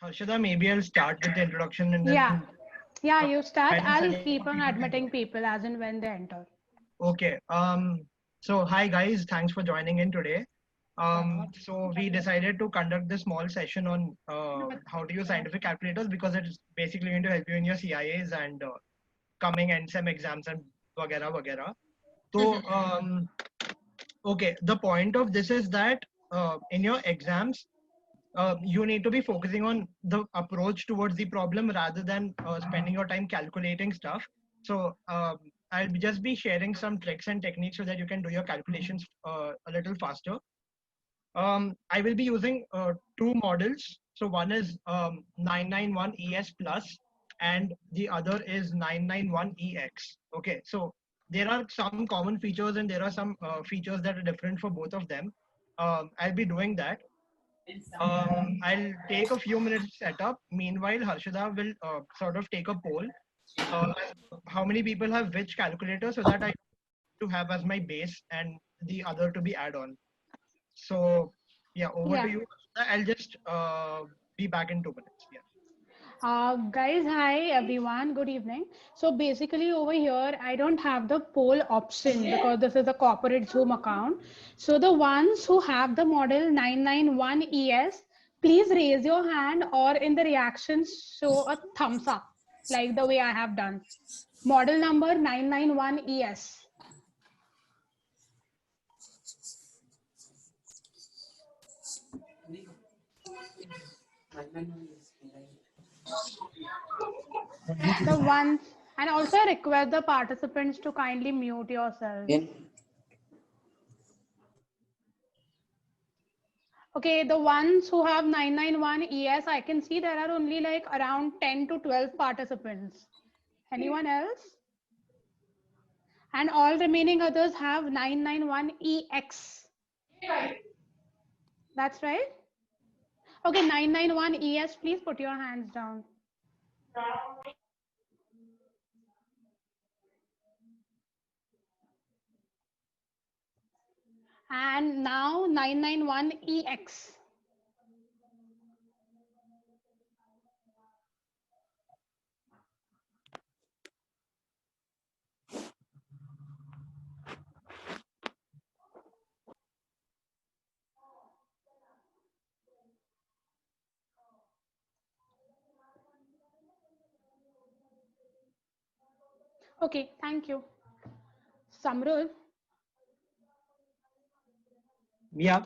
Harshada, maybe I'll start with the introduction and Yeah, then yeah, you start. guidance I'll and keep on people can admitting talk. people as and when they enter. Okay. So hi guys, thanks for joining in today. So we decided to conduct this small session on how to use scientific calculators because it's basically going to help you in your CIAs and coming NSEM exams and vagera vagera. So okay, the point of this is that in your exams you need to be focusing on the approach towards the problem rather than spending your time calculating stuff. So I'll just be sharing some tricks and techniques so that you can do your calculations a little faster. I will be using two models. So one is 991 ES plus and the other is 991 EX. Okay, so there are some common features and there are some features that are different for both of them. I'll be doing that. I'll take a few minutes to set up. Meanwhile, Harshada will sort of take a poll. How many people have which calculator so that I to have as my base and the other to be add on. So yeah, over to Yeah. you. Harshada. I'll just be back in 2 minutes. Yeah. Guys, hi everyone. Good evening. So basically over here, I don't have the poll option because this is a corporate Zoom account. So the ones who have the model 991 ES, please raise your hand or in the reactions show a thumbs up like the way I have done. Model number 991 ES. The ones, and also I request the participants to kindly mute yourselves. Okay, the ones who have 991 ES, I can see there are only like around 10 to 12 participants. Anyone else? And all remaining others have 991 EX. That's right? Okay, 991 ES, please put your hands down. And now 991 EX. Okay, thank you. Samrud, Yeah.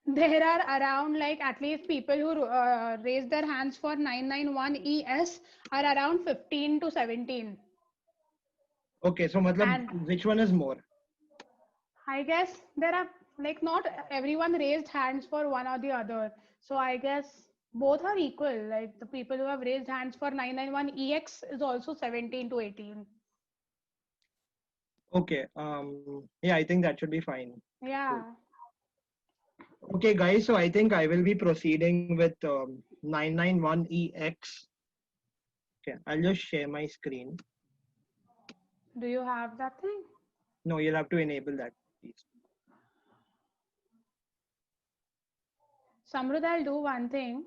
there are around like at least people who raise their hands for 991 ES are around 15 to 17. Okay. So matlab, And which one is more? I guess there are like not everyone raised hands for one or the other. So I guess both are equal. Like the people who have raised hands for 991 EX is also 17 to 18. Okay. Yeah, I think that should be fine. Cool. Yeah. Okay, guys. So I think I will be proceeding with 991EX. Okay, I'll just share my screen. Do you have that thing? No, you'll have to enable that, please. Samrud, I'll do one thing.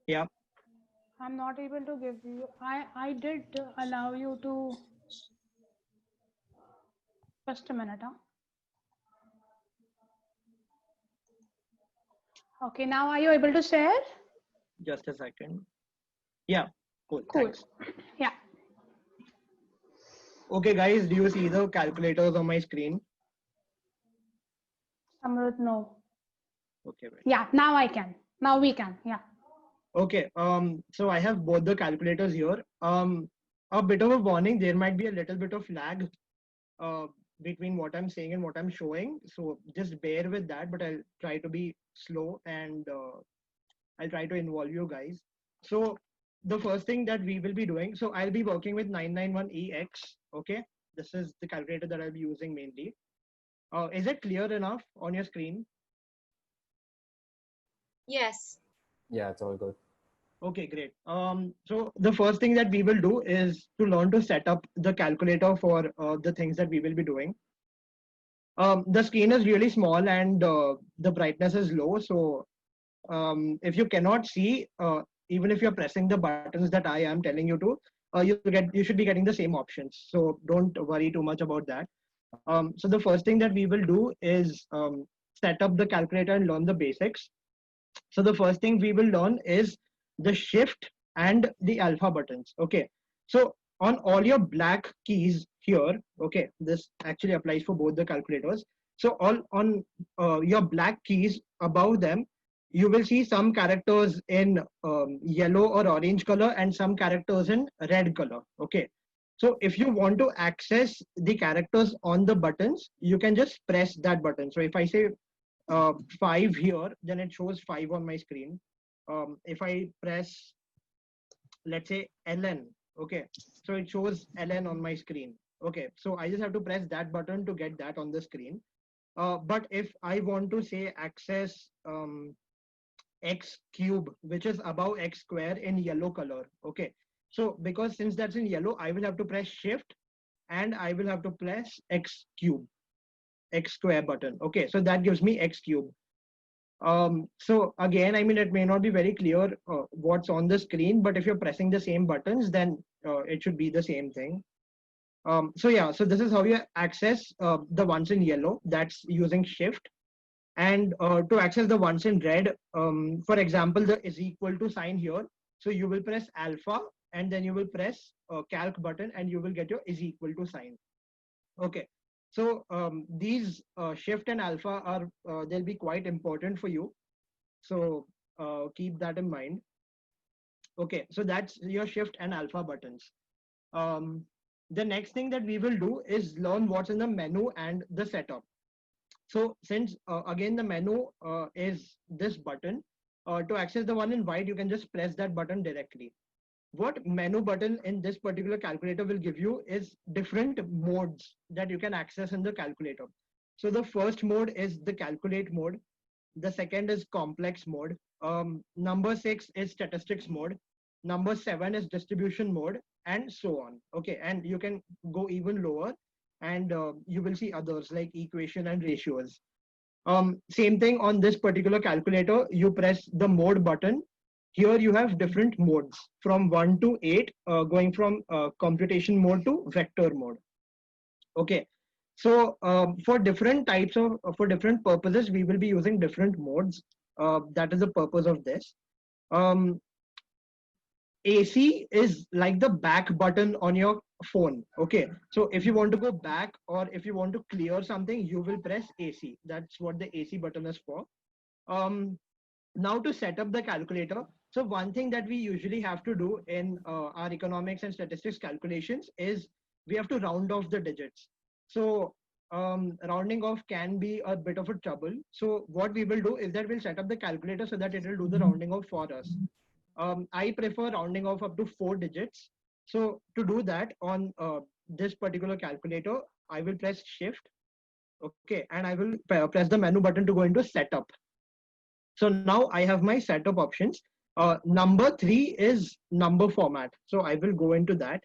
Yeah. I'm not able to give you. I did allow you to. Just a minute. Huh? Okay, now are you able to share? Just a second. Yeah. Cool. Cool. Thanks. Yeah. Okay, guys. Do you see the calculators on my screen? Samrud, no. Okay. Right. Yeah, now I can. Now we can. Yeah. Okay. So I have both the calculators here. A bit of a warning. There might be a little bit of lag uh, between what I'm saying and what I'm showing. So just bear with that. But I'll try to be slow and I'll try to involve you guys. So the first thing that we will be doing. So I'll be working with 991EX. Okay. This is the calculator that I'll be using mainly. Is it clear enough on your screen? Yes. Yeah, it's all good. Okay, great. So the first thing that we will do is to learn to set up the calculator for the things that we will be doing. The screen is really small and the brightness is low. So if you cannot see, even if you're pressing the buttons that I am telling you to, you should be getting the same options. So don't worry too much about that. So the first thing that we will do is set up the calculator and learn the basics. So the first thing we will learn is the shift and the alpha buttons. Okay. So on all your black keys here, okay, this actually applies for both the calculators. So all on your black keys above them, you will see some characters in yellow or orange color and some characters in red color. Okay. So if you want to access the characters on the buttons, you can just press that button. So if I say 5 here, then it shows 5 on my screen. If I press, let's say LN, okay, so it shows LN on my screen. Okay, so I just have to press that button to get that on the screen. But if I want to say access x cube, which is above x square in yellow color, okay, so because since that's in yellow, I will have to press shift and I will have to press x cube, x square button. Okay, so that gives me x cube. So again, I mean, it may not be very clear what's on the screen, but if you're pressing the same buttons, then it should be the same thing. So yeah, so this is how you access the ones in yellow, that's using shift. And to access the ones in red, for example, the is equal to sign here. So you will press alpha and then you will press calc button and you will get your is equal to sign. Okay. So these shift and alpha are they'll be quite important for you. So keep that in mind. Okay, so that's your shift and alpha buttons. Um, the next thing that we will do is learn what's in the menu and the setup. So since again the menu is this button, to access the one in white, you can just press that button directly. What menu button in this particular calculator will give you is different modes that you can access in the calculator. So the first mode is the calculate mode. The second is complex mode. Number 6 is statistics mode. Number 7 is distribution mode, and so on. Okay, and you can go even lower, and you will see others like equation and ratios. Same thing on this particular calculator. You press the mode button. Here you have different modes from 1 to 8, going from computation mode to vector mode. Okay, so for different types of for different purposes, we will be using different modes. That is the purpose of this. Um, AC is like the back button on your phone. Okay, so if you want to go back or if you want to clear something, you will press AC. That's what the AC button is for. Now to set up the calculator. So one thing that we usually have to do in our economics and statistics calculations is we have to round off the digits. So rounding off can be a bit of a trouble. So what we will do is that we'll set up the calculator so that it will do the rounding off for us. I prefer rounding off up to 4 digits. So to do that on this particular calculator, I will press shift. Okay, and I will press the menu button to go into setup. So now I have my setup options. Number 3 is number format. So I will go into that.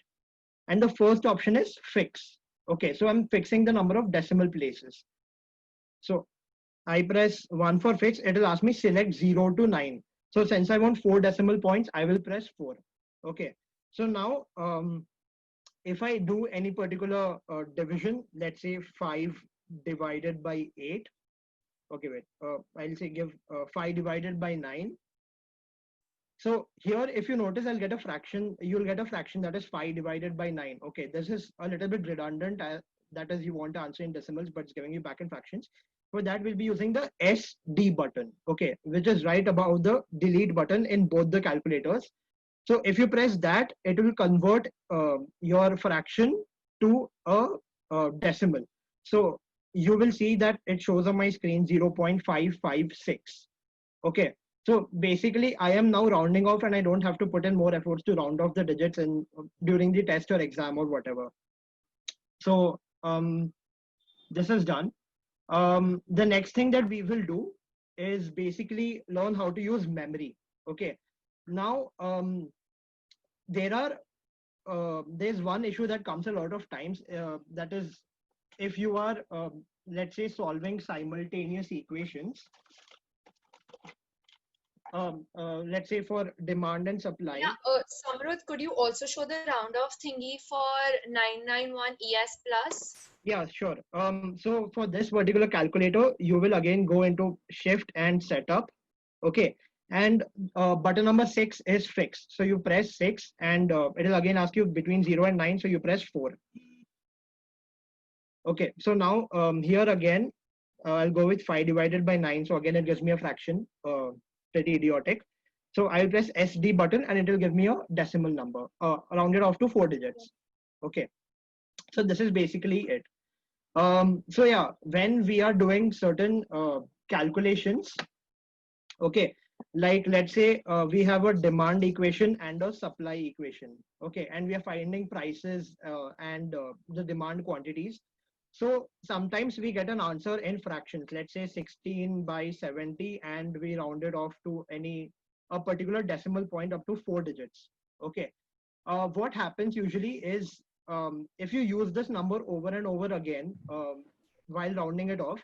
And the first option is fix. Okay, so I'm fixing the number of decimal places. So I press 1 for fix. It will ask me select 0 to 9. So since I want 4 decimal points, I will press 4. Okay. So now if I do any particular division, let's say 5 divided by 8. Okay, wait. I'll say give 5 divided by 9. So here, if you notice, I'll get a fraction. You'll get a fraction that is 5 divided by 9. Okay, this is a little bit redundant. That is, you want to answer in decimals, but it's giving you back in fractions. For that, we'll be using the SD button. Okay, which is right above the delete button in both the calculators. So if you press that, it will convert your fraction to a decimal. So you will see that it shows on my screen 0.556. Okay. So basically, I am now rounding off and I don't have to put in more efforts to round off the digits in during the test or exam or whatever. So this is done. The next thing that we will do is basically learn how to use memory. Okay. Now, there's one issue that comes a lot of times. That is, if you are, let's say, solving simultaneous equations. let's say for demand and supply. Yeah, Samrudh, could you also show the round off thingy for 991 ES plus? Yeah, sure. So for this particular calculator, you will again go into shift and setup. Okay. And button number 6 is fixed. So you press 6 and it will again ask you between 0 and 9. So you press 4. Okay. So now here again, I'll go with 5 divided by 9. So again, it gives me a fraction, pretty idiotic. So I'll press SD button and it will give me a decimal number, rounded off to 4 digits. Okay. So this is basically it. So yeah, when we are doing certain calculations, okay, like let's say we have a demand equation and a supply equation, okay, and we are finding prices and the demand quantities. So sometimes we get an answer in fractions, let's say 16 by 70, and we round it off to a particular decimal point up to 4 digits. Okay. What happens usually is if you use this number over and over again while rounding it off,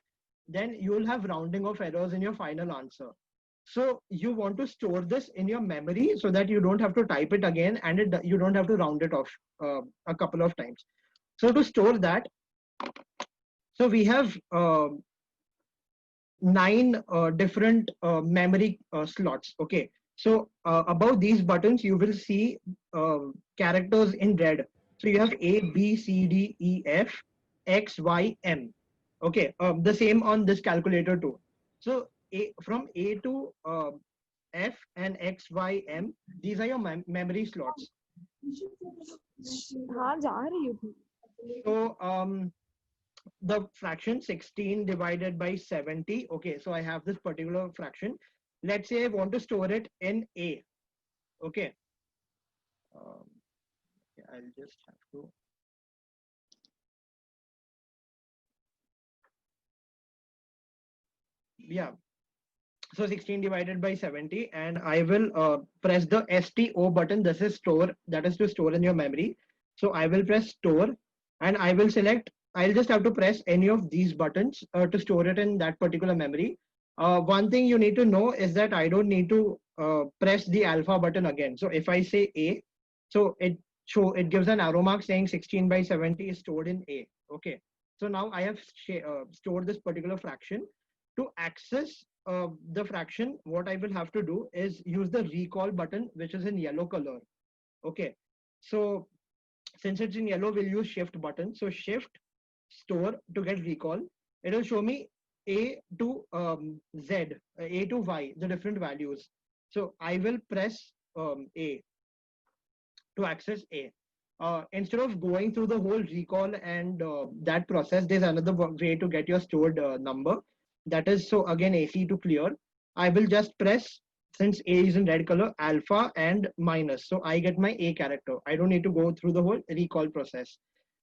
then you will have rounding off errors in your final answer. So you want to store this in your memory so that you don't have to type it again and you don't have to round it off a couple of times. So to store that, so we have 9 different memory slots. Okay. So above these buttons, you will see characters in red. So you have A, B, C, D, E, F, X, Y, M. Okay. The same on this calculator too. So from A to F and X, Y, M, these are your memory slots. So the fraction 16 divided by 70. Okay, so I have this particular fraction. Let's say I want to store it in A. Okay. I'll just have to. Yeah. So 16 divided by 70, and I will press the STO button. This is store, that is to store in your memory. So I will press store and I will select, I'll just have to press any of these buttons to store it in that particular memory. One thing you need to know is that I don't need to press the alpha button again. So if I say A, so it gives an arrow mark saying 16 by 70 is stored in A. Okay. So now I have stored this particular fraction. To access the fraction, what I will have to do is use the recall button, which is in yellow color. Okay. So since it's in yellow, we'll use shift button. So shift store to get recall. It will show me A to Z, A to Y, the different values. So I will press A to access A. Instead of going through the whole recall and that process, there's another way to get your stored number. That is, so again, AC to clear. I will just press, since A is in red color, alpha and minus. So I get my A character. I don't need to go through the whole recall process.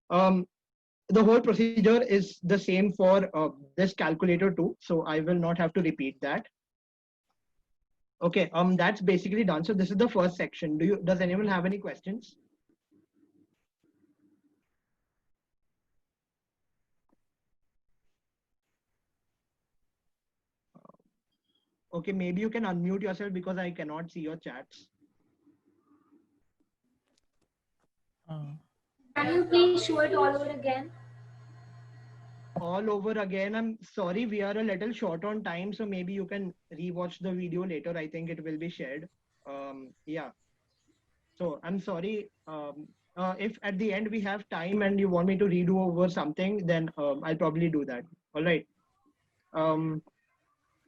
The whole procedure is the same for this calculator too. So I will not have to repeat that. Okay, that's basically done. So this is the first section. Does anyone have any questions? Okay, maybe you can unmute yourself because I cannot see your chats. Can you please show it all over again? All over again. I'm sorry, we are a little short on time, so maybe you can rewatch the video later. I think it will be shared. Yeah. So I'm sorry. If at the end we have time and you want me to redo over something, then I'll probably do that. All right.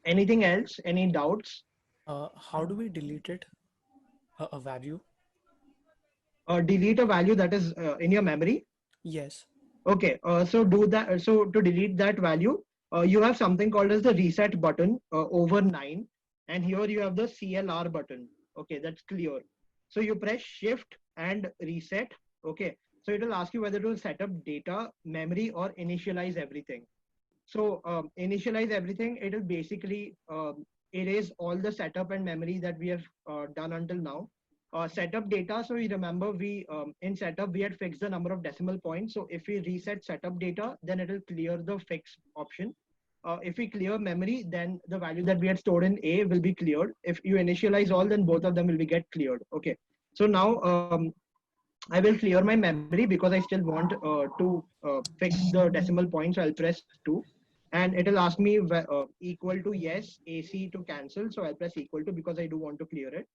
Anything else? Any doubts? How do we delete it? A value? Delete a value that is in your memory. Yes. Okay, so do that. So to delete that value, you have something called as the reset button over 9, and here you have the CLR button. Okay, that's clear. So you press shift and reset. Okay, so it will ask you whether to set up data, memory, or initialize everything. So initialize everything. It will basically erase all the setup and memory that we have done until now. Setup data. So you remember we in setup we had fixed the number of decimal points. So if we reset setup data, then it will clear the fix option. if we clear memory, then the value that we had stored in A will be cleared. If you initialize all, then both of them will be get cleared. Okay. So now I will clear my memory because I still want to fix the decimal point. So I'll press 2 and it will ask me equal to yes, AC to cancel. So I'll press equal to because I do want to clear it.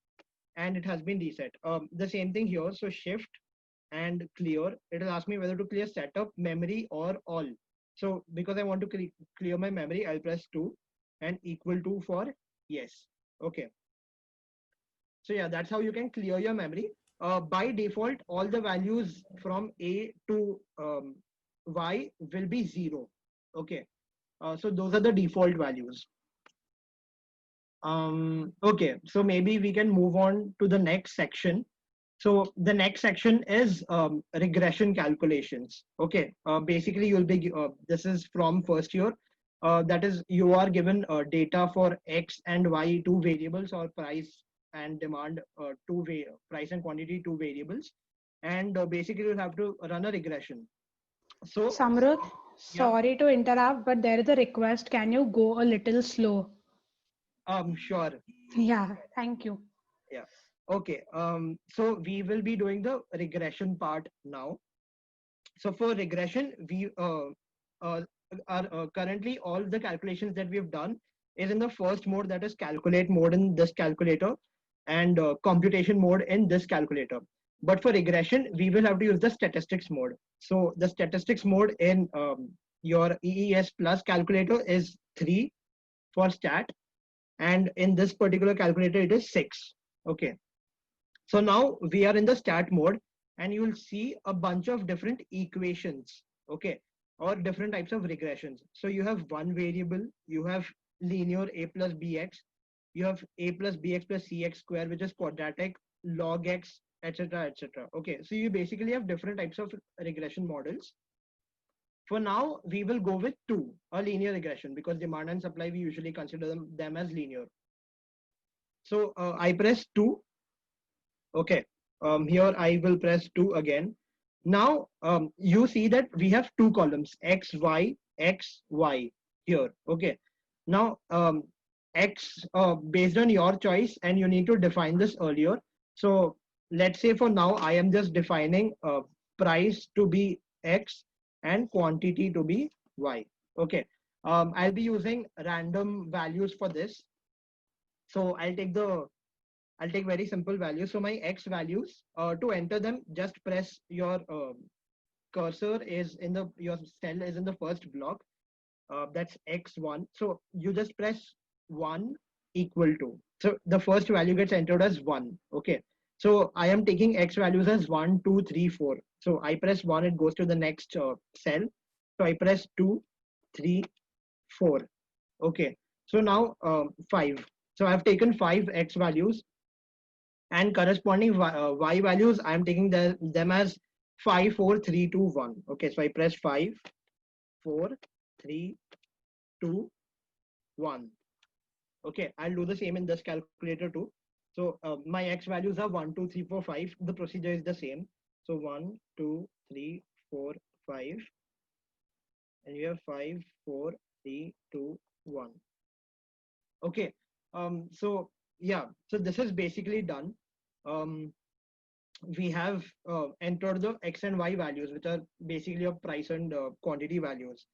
And it has been reset. The same thing here. So shift and clear. It will ask me whether to clear setup, memory or all. So because I want to clear my memory, I'll press 2 and equal to for yes. Okay. So yeah, that's how you can clear your memory. By default, all the values from A to Y will be 0. Okay. So those are the default values. Okay, so maybe we can move on to the next section. So the next section is regression calculations. Okay, basically you'll be, this is from first year. That is, you are given data for X and Y, two variables, or price and demand, price and quantity, two variables. And basically you'll have to run a regression. So Samrut, yeah, sorry to interrupt, but there is a request. Can you go a little slow? sure. Yeah, thank you. Yeah. Okay. So we will be doing the regression part now. So for regression, we are currently all the calculations that we have done is in the first mode, that is calculate mode in this calculator, and computation mode in this calculator. But for regression, we will have to use the statistics mode. So the statistics mode in your EES plus calculator is 3 for stat, and in this particular calculator it is 6. Okay. So now we are in the stat mode, and you will see a bunch of different equations, okay, or different types of regressions. So you have one variable, you have linear a plus bx, you have a plus bx plus cx square, which is quadratic, log x, etc., etc. Okay, so you basically have different types of regression models. For now, we will go with two, a linear regression, because demand and supply, we usually consider them as linear. So I press 2. Okay, here I will press 2 again. Now you see that we have two columns, x, y, x, y here. Okay, now x based on your choice, and you need to define this earlier. So let's say for now, I am just defining price to be x and quantity to be y. Okay, I'll be using random values for this. So I'll take very simple values. So my X values, to enter them, just press your cursor is in your cell is in the first block. That's X1. So you just press 1 equal to. So the first value gets entered as 1. Okay. So I am taking X values as 1, 2, 3, 4. So I press 1, it goes to the next cell. So I press 2, 3, 4. Okay. So now 5. So I've taken 5 X values, and corresponding y values, I am taking them as 5, 4, 3, 2, 1. Okay, so I press 5, 4, 3, 2, 1. Okay, I'll do the same in this calculator too. So my x values are 1, 2, 3, 4, 5. The procedure is the same. So 1, 2, 3, 4, 5. And you have 5, 4, 3, 2, 1. Okay, so yeah, so this is basically done. We have entered the x and y values, which are basically your price and quantity values.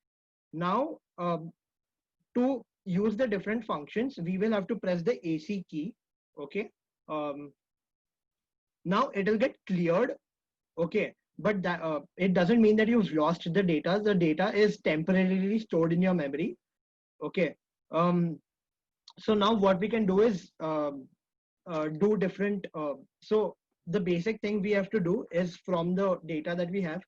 Now, to use the different functions, we will have to press the AC key. Okay. Now it will get cleared. Okay. But that, it doesn't mean that you've lost the data. The data is temporarily stored in your memory. Okay. So now what we can do is do different. So the basic thing we have to do is, from the data that we have,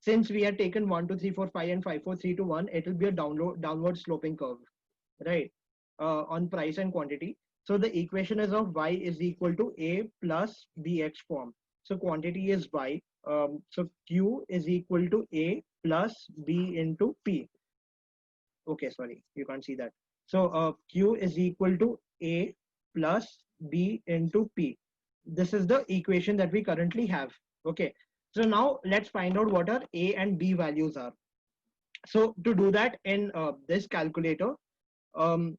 since we had taken 1, 2, 3, 4, 5 and 5, 4, 3, 2, 1, it will be a downward sloping curve, right? On price and quantity. So the equation is of y is equal to a plus bx form. So quantity is y. So q is equal to a plus b into p. Okay, sorry, you can't see that. So q is equal to a plus b into p. This is the equation that we currently have. Okay, so now let's find out what our a and b values are. So to do that in this calculator,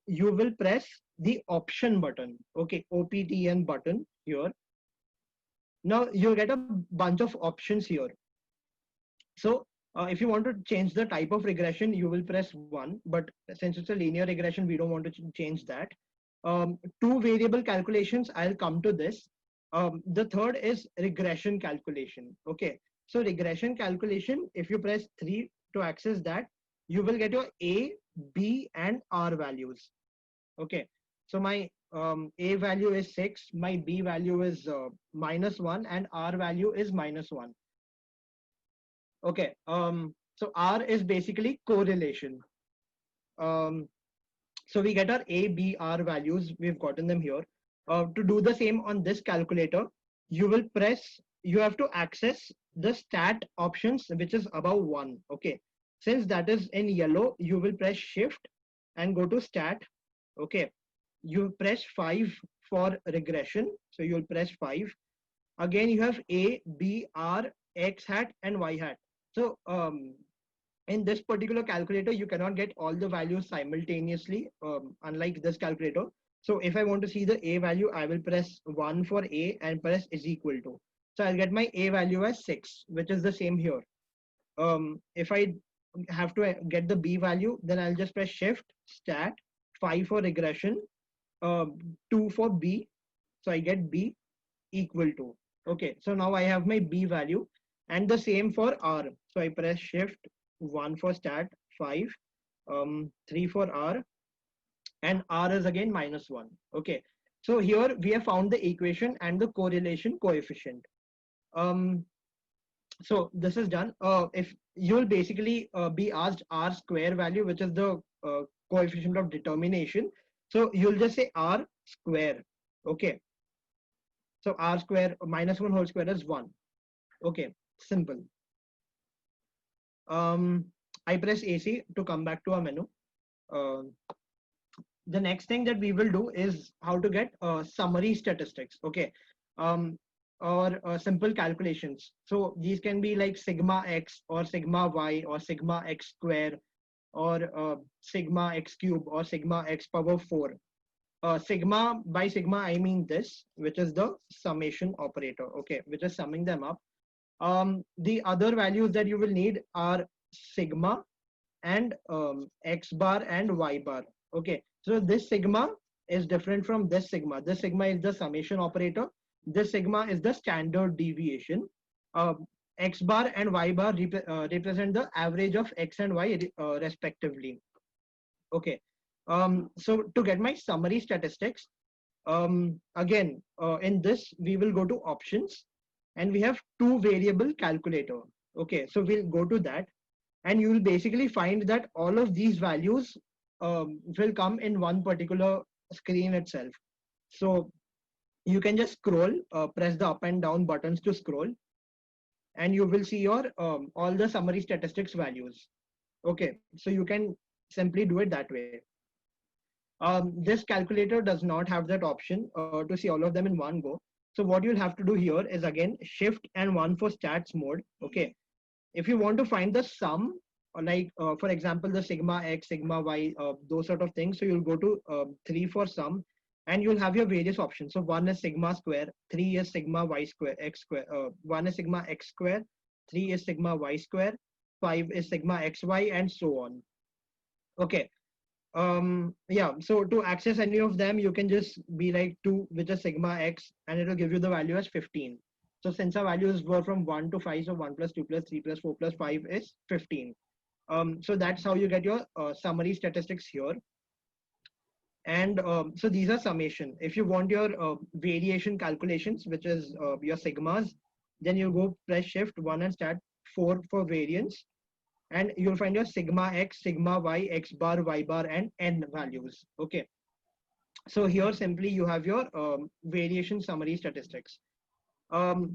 you will press the option button. Okay, OPTN button here. Now you'll get a bunch of options here. So if you want to change the type of regression, you will press 1. But since it's a linear regression, we don't want to change that. Two variable calculations, I'll come to this. The third is regression calculation. Okay, so regression calculation, if you press 3 to access that, you will get your A, B, and R values. Okay, so my A value is 6, my B value is -1, and R value is -1. Okay, so R is basically correlation. Um, so we get our A, B, R values. We've gotten them here. To do the same on this calculator, you have to access the stat options, which is above 1. Okay, since that is in yellow, you will press shift and go to stat. Okay, you press 5 for regression. So you'll press 5. Again, you have A, B, R, X hat, and Y hat. So in this particular calculator, you cannot get all the values simultaneously, unlike this calculator. So if I want to see the A value, I will press 1 for A and press is equal to. So I'll get my A value as 6, which is the same here. If I have to get the B value, then I'll just press shift, stat, 5 for regression, 2 for B. So I get B equal to. Okay, so now I have my B value, and the same for R. So I press shift, 1 for stat, 5, 3 for R, and R is again -1. Okay, so here we have found the equation and the correlation coefficient. So this is done. If you'll basically be asked R square value, which is the coefficient of determination. So you'll just say R square. Okay. So R square -1 whole square is 1. Okay, simple. I press AC to come back to our menu. The next thing that we will do is how to get summary statistics. Okay. Or simple calculations. So these can be like sigma x or sigma y or sigma x square or sigma x cube or sigma x power 4. Sigma by sigma, I mean this, which is the summation operator, okay, which is summing them up. The other values that you will need are sigma and x bar and y bar. Okay, so this sigma is different from this sigma. This sigma is the summation operator. This sigma is the standard deviation. X bar and y bar represent the average of x and y respectively. Okay. So to get my summary statistics, again, in this, we will go to options and we have two variable calculator. Okay, so we'll go to that and you will basically find that all of these values will come in one particular screen itself. So you can just scroll, press the up and down buttons to scroll, and you will see your all the summary statistics values. Okay, so you can simply do it that way. This calculator does not have that option to see all of them in one go. So what you'll have to do here is again shift and 1 for stats mode. Okay, if you want to find the sum, like for example the sigma x, sigma y, those sort of things, so you'll go to 3 for sum, and you'll have your various options. So 1 is sigma square, 3 is sigma y square, x square, 1 is sigma x square, 3 is sigma y square, 5 is sigma xy, and so on. Okay. Yeah, so to access any of them, you can just be like 2 with a sigma x, and it will give you the value as 15. So since our values were from 1 to 5, so 1 plus 2 plus 3 plus 4 plus 5 is 15. So that's how you get your summary statistics here. And so these are summation. If you want your variation calculations, which is your sigmas, then you go press shift 1 and stat 4 for variance. And you'll find your sigma x, sigma y, x bar, y bar, and n values. Okay. So here simply you have your variation summary statistics.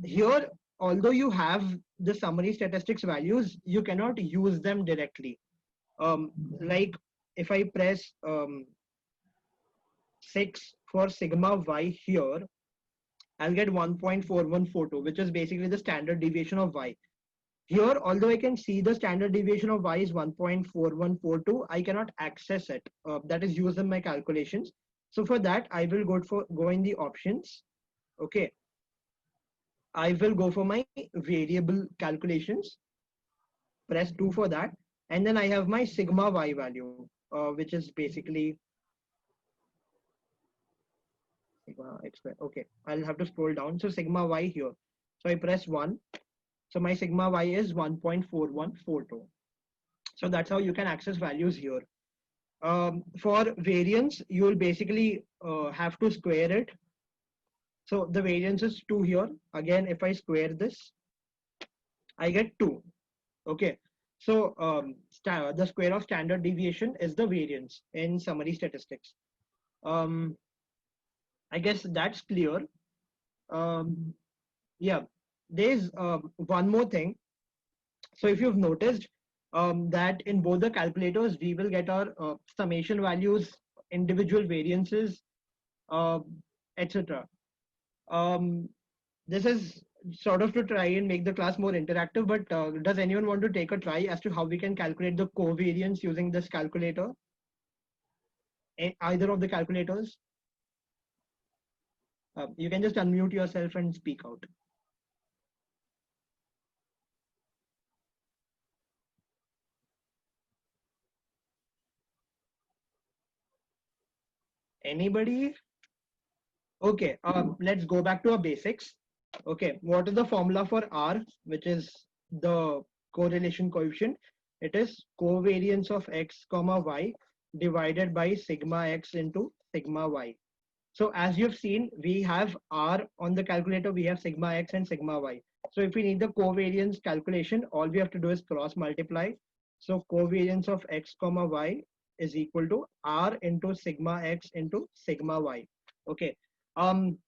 Here, although you have the summary statistics values, you cannot use them directly. Like if I press 6 for sigma y here, I'll get 1.4142, which is basically the standard deviation of y. Here, although I can see the standard deviation of y is 1.4142, I cannot access it. That is used in my calculations. So for that, I will go in the options. Okay. I will go for my variable calculations, press 2 for that. And then I have my sigma y value, which is basically sigma x. Okay, I'll have to scroll down. So sigma y here. So I press 1. So my sigma y is 1.4142. So that's how you can access values here. For variance, you will basically have to square it. So the variance is 2 here. Again, if I square this, I get 2. Okay. So the square of standard deviation is the variance in summary statistics. I guess that's clear. Yeah, there's one more thing. So if you've noticed that in both the calculators, we will get our summation values, individual variances, uh, etc. This is sort of to try and make the class more interactive, but does anyone want to take a try as to how we can calculate the covariance using this calculator? Either of the calculators? You can just unmute yourself and speak out. Anybody? Okay, let's go back to our basics. Okay, what is the formula for R, which is the correlation coefficient? It is covariance of x comma y divided by sigma x into sigma y. So as you've seen, we have R on the calculator, we have sigma x and sigma y. So if we need the covariance calculation, all we have to do is cross multiply. So covariance of x comma y is equal to R into sigma x into sigma y. Okay. Um,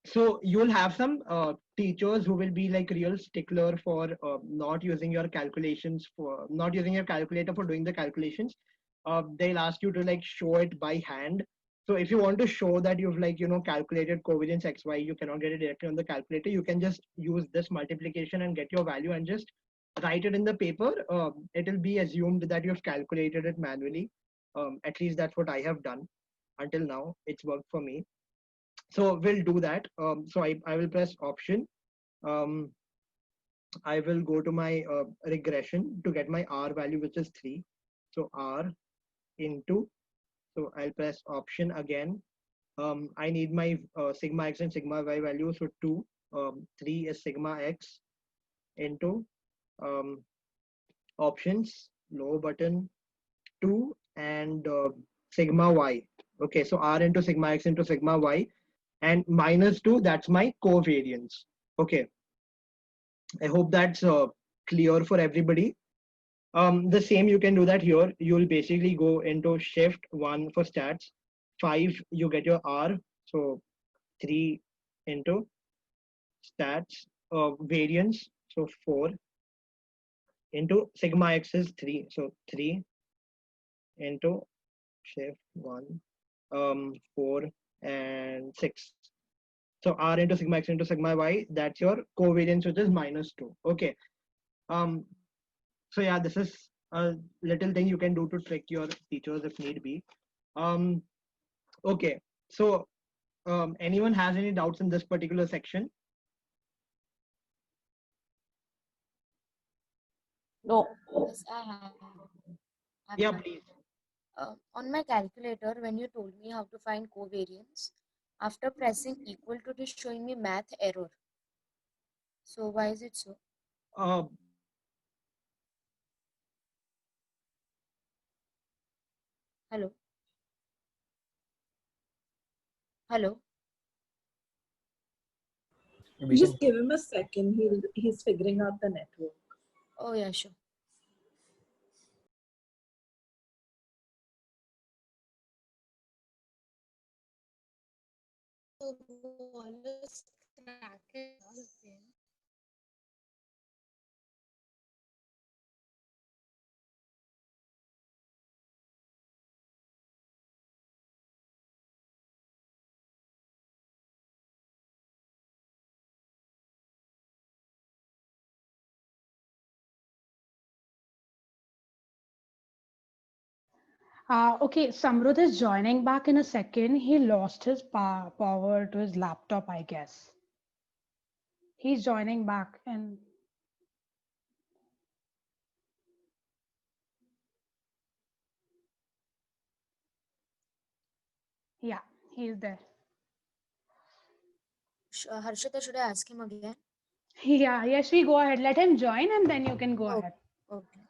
so you'll have some teachers who will be like real stickler for not using your calculations for not using your calculator for doing the calculations. They'll ask you to like show it by hand. So if you want to show that you've like calculated covariance xy, you cannot get it directly on the calculator. You can just use this multiplication and get your value and just write it in the paper. It will be assumed that you've calculated it manually. At least that's what I have done until now. It's worked for me. So we'll do that. So I will press option. I will go to my regression to get my R value, which is 3. So R into, so I'll press option again. I need my sigma x and sigma y value. So 2, 3 is sigma x into options, lower button, 2 and sigma y. Okay, so R into sigma x into sigma y. And -2, that's my covariance. Okay, I hope that's clear for everybody. The same you can do that here. You'll basically go into shift 1 for stats, 5 you get your R, so 3 into stats variance, so 4 into sigma x is 3, so 3 into shift 1, 4 and 6. So R into sigma x into sigma y, that's your covariance, which is -2. Okay. So yeah, this is a little thing you can do to trick your teachers if need be. Okay. So anyone has any doubts in this particular section? No. Yes, I have. Yeah, please. On my calculator, when you told me how to find covariance, after pressing equal to, it is showing me math error. So why is it so? Hello? Hello? Just give him a second. He's figuring out the network. Oh, yeah, sure. Okay, Samrudh is joining back in a second. He lost his power to his laptop, I guess. He's joining back and yeah, he's there. Harshita, should I ask him again? Yeah, yes, we go ahead. Let him join and then you can go Oh, ahead. okay.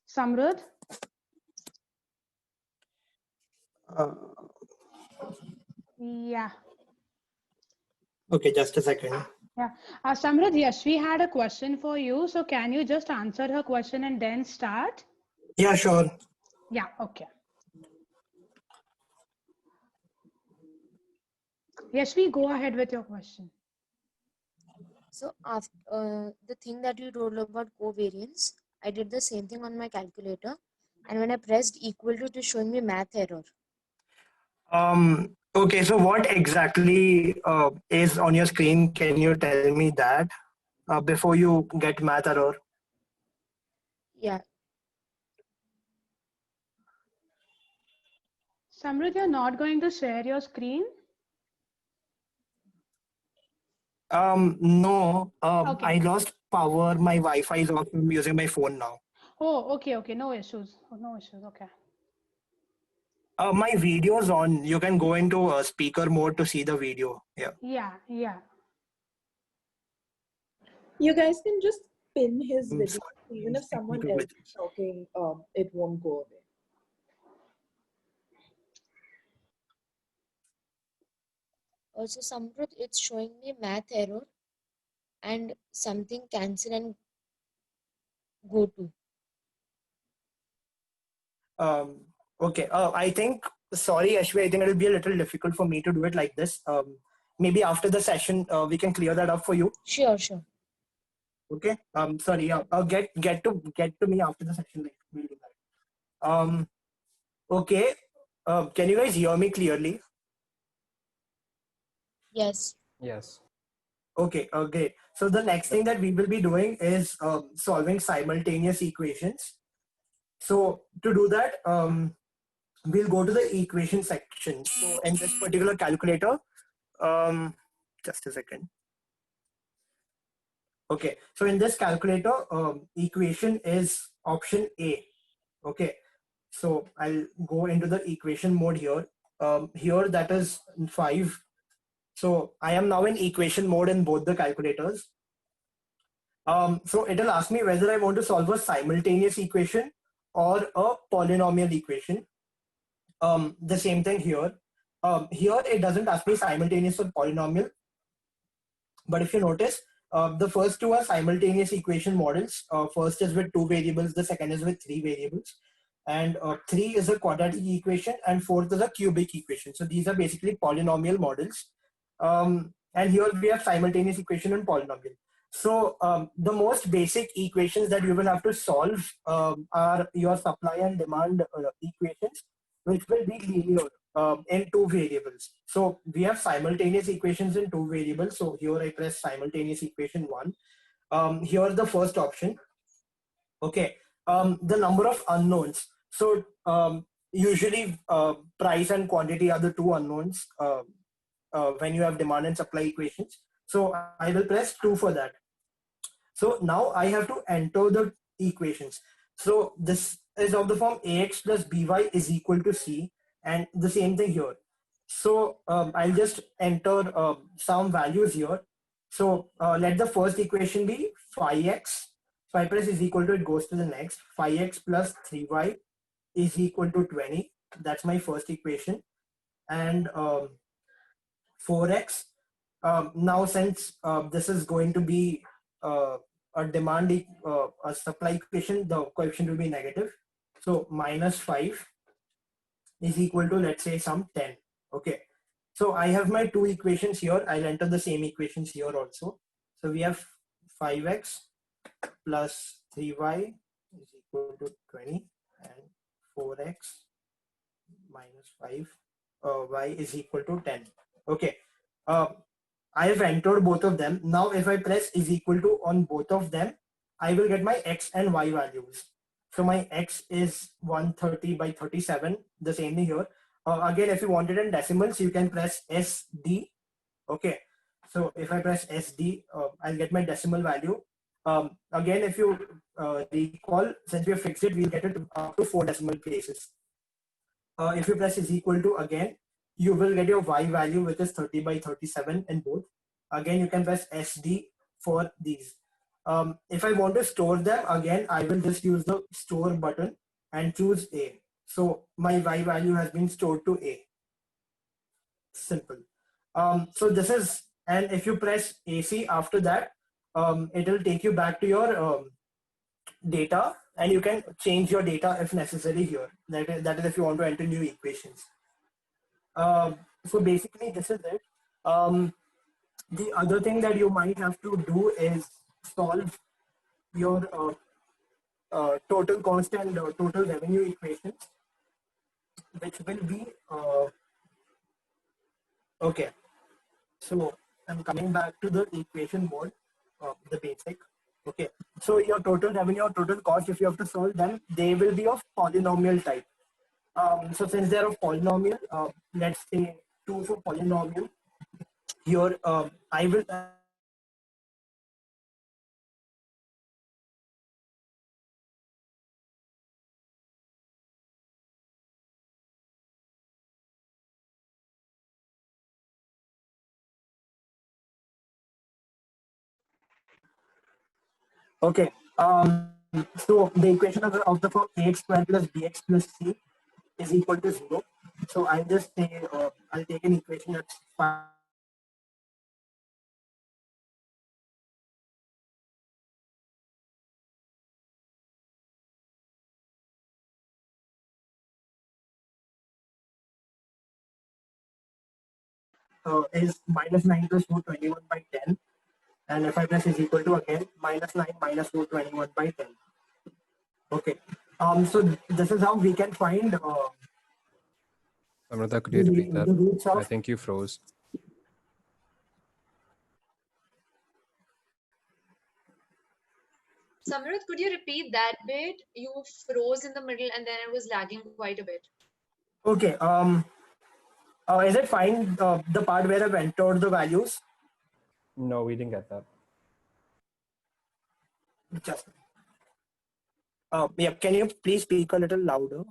Samrudh? Uh, Yeah. okay, just a second. Yeah. Samrudh, yes, we had a question for you. So can you just answer her question and then start? Yeah, sure. Yeah, okay. Yes, we go ahead with your question. So after the thing that you told about covariance, I did the same thing on my calculator, and when I pressed equal to, it is showing me math error. Okay, so what exactly is on your screen? Can you tell me that before you get math error? Yeah. Samrudh, you're not going to share your screen? No, Okay. I lost power. My Wi-Fi is off. I'm using my phone now. Oh, okay, okay. No issues. Oh, no issues. Okay. My video's on. You can go into speaker mode to see the video. Yeah. Yeah, yeah. You guys can just pin his video. Sorry, Even if someone technical else is glitches. talking, it won't go away. Also, Samrut, it's showing me math error and something cancel and go to. Um, okay. I think, sorry, Ashwi, I think it'll be a little difficult for me to do it like this. Maybe after the session, we can clear that up for you. Sure, sure. Okay. Sorry. Yeah. Get to me after the session. Like, we'll do that. Okay. Can you guys hear me clearly? Yes. Yes. Okay. Great. So the next thing that we will be doing is solving simultaneous equations. So to do that, we'll go to the equation section. So in this particular calculator, just a second. Okay, so in this calculator, equation is option A. Okay, so I'll go into the equation mode here. Here that is 5. So I am now in equation mode in both the calculators. So it'll ask me whether I want to solve a simultaneous equation or a polynomial equation. The same thing here. Here it doesn't ask me simultaneous or polynomial, but if you notice, the first two are simultaneous equation models. First is with 2 variables, the second is with 3 variables. And 3 is a quadratic equation, and 4th is a cubic equation. So these are basically polynomial models. And here we have simultaneous equation and polynomial. So the most basic equations that you will have to solve are your supply and demand equations, which will be linear in 2 variables. So we have simultaneous equations in 2 variables. So here I press simultaneous equation 1. Here the first option. Okay, the number of unknowns. So usually price and quantity are the 2 unknowns when you have demand and supply equations. So I will press 2 for that. So now I have to enter the equations. So this is of the form ax plus by is equal to c, and the same thing here. So I'll just enter some values here. So let the first equation be 5x. So I press is equal to, it goes to the next. 5x plus 3y is equal to 20. That's my first equation. And 4x. Now, since this is going to be a demand, a supply equation, the coefficient will be negative. So minus 5 is equal to, let's say, some 10. Okay. So I have my 2 equations here. I'll enter the same equations here also. So we have 5x plus 3y is equal to 20, and 4x minus 5 y is equal to 10. Okay. I have entered both of them. Now if I press is equal to on both of them, I will get my x and y values. So my x is 130 by 37, the same thing here. Again, if you want it in decimals, you can press SD. Okay, so if I press SD, I'll get my decimal value. Again, if you recall, since we have fixed it, we'll get it up to 4 decimal places. If you press is equal to again, you will get your y value, which is 30 by 37 in both. Again, you can press SD for these. If I want to store them, again, I will just use the store button and choose A. So my y value has been stored to A. Simple. So this is, and if you press AC after that, it will take you back to your data, and you can change your data if necessary here. That is if you want to enter new equations. So basically this is it. The other thing that you might have to do is solve your total cost and total revenue equations, which will be okay. So I'm coming back to the equation mode, the basic. Okay, so your total revenue or total cost, if you have to solve them, they will be of polynomial type. So since they're of polynomial, let's say 2 for polynomial. Here, I will okay. So the equation of the form ax square plus bx plus c is equal to 0. So I'll just say I'll take an equation that's is minus 9 plus root 21 by 10. And if I press is equal to again minus 9 minus root 21 by 10. Okay. So this is how we can find Samrudha, could you repeat that? the roots I of. think you froze. Samrudha, could you repeat that bit? You froze in the middle and then it was lagging quite a bit. Okay. Is it fine? The part where I've entered the values. No, we didn't get that. Just. Yeah. Can you please speak a little louder?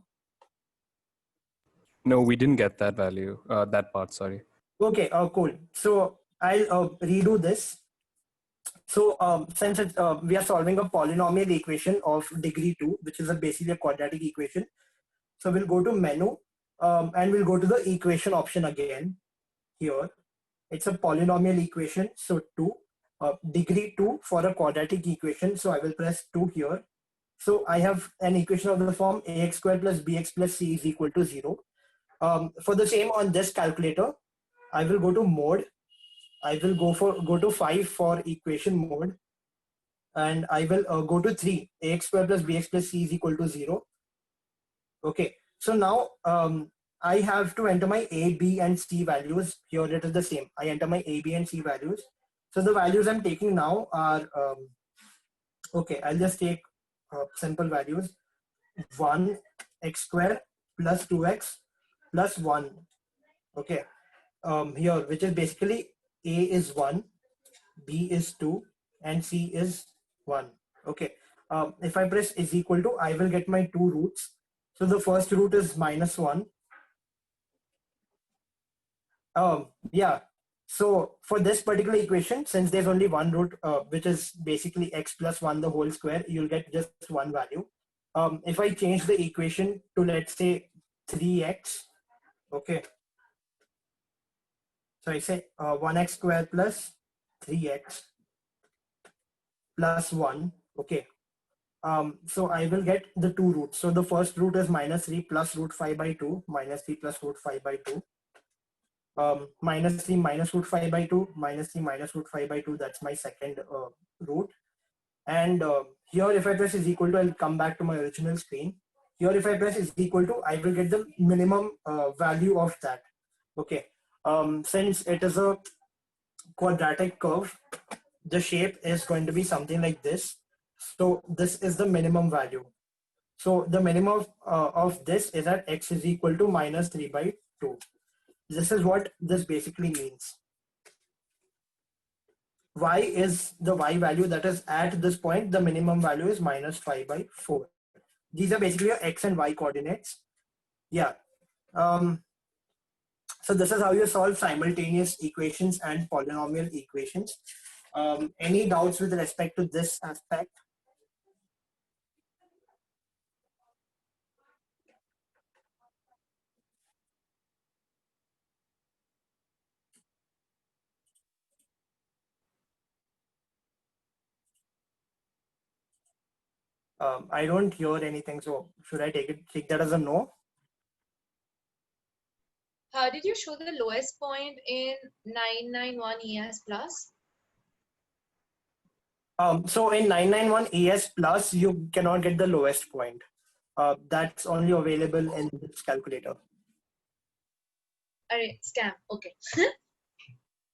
No, we didn't get that value. That part. Sorry. Okay. Cool. So I'll redo this. So since we are solving a polynomial equation of degree 2, which is basically a quadratic equation. So we'll go to menu and we'll go to the equation option again here. It's a polynomial equation. So 2, degree 2 for a quadratic equation. So I will press 2 here. So I have an equation of the form ax square plus bx plus c is equal to 0. For the same on this calculator, I will go to mode. I will go to 5 for equation mode, and I will go to 3. Ax square plus bx plus c is equal to 0. Okay, so now I have to enter my a, b, and c values. Here it is the same. I enter my a, b, and c values. So the values I'm taking now are okay. I'll just take simple values: 1 x square plus 2x plus 1. Okay, here, which is basically a is 1, b is 2, and c is 1. Okay, if I press is equal to, I will get my two roots. So the first root is minus 1. Yeah, so for this particular equation, since there's only one root, which is basically x plus 1 the whole square, you'll get just one value. If I change the equation to, let's say, 3x, okay, so I say 1x square plus 3x plus 1. Okay. So I will get the two roots. So the first root is minus 3 plus root 5 by 2, minus 3 plus root 5 by 2. Minus 3 minus root 5 by 2, minus 3 minus root 5 by 2. That's my second root. And here if I press is equal to, I'll come back to my original screen. Here if I press is equal to, I will get the minimum value of that. Okay. Since it is a quadratic curve, the shape is going to be something like this. So this is the minimum value. So the minimum of this is at x is equal to minus 3 by 2. This is what this basically means. Y is the y value that is at this point. The minimum value is minus 5 by 4. These are basically your x and y coordinates. Yeah. So this is how you solve simultaneous equations and polynomial equations. Any doubts with respect to this aspect? I don't hear anything, so should I take that as a no? How did you show the lowest point in 991 ES plus? So in 991 ES plus, you cannot get the lowest point. That's only available in this calculator. Alright, scam. Okay.